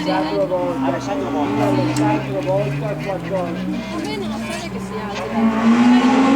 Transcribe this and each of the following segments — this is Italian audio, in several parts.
Alessandro Volta. Alessandro Volta. Alessandro Volta e qualcosa. A me non storia che si alza.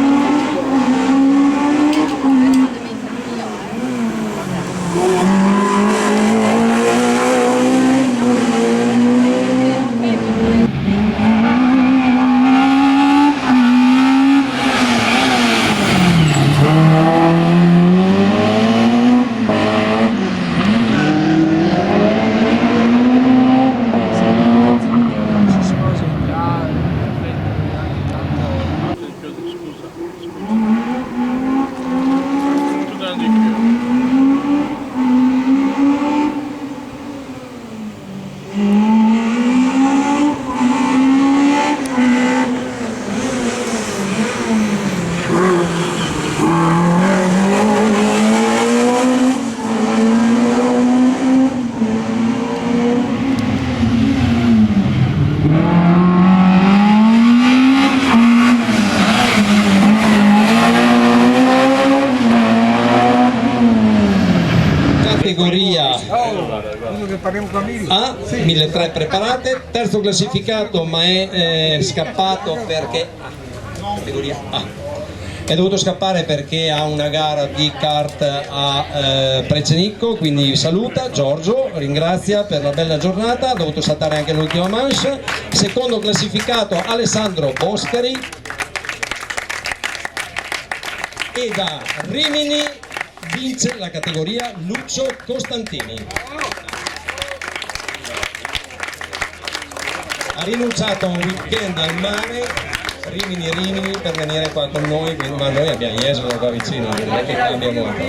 Categoria A, Sì. 1300 preparate, terzo classificato ma è scappato perché categoria A. È dovuto scappare perché ha una gara di kart a Precenicco, quindi saluta Giorgio, ringrazia per la bella giornata, ha dovuto saltare anche l'ultima manche. Secondo classificato Alessandro Boscari, e da Rimini vince la categoria Lucio Costantini. Ha rinunciato a un weekend al mare, Rimini per venire qua con noi, ma noi abbiamo Jesolo qua vicino, non è che cambia molto.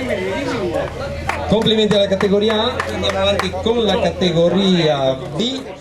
Complimenti alla categoria A, andiamo avanti con la categoria B.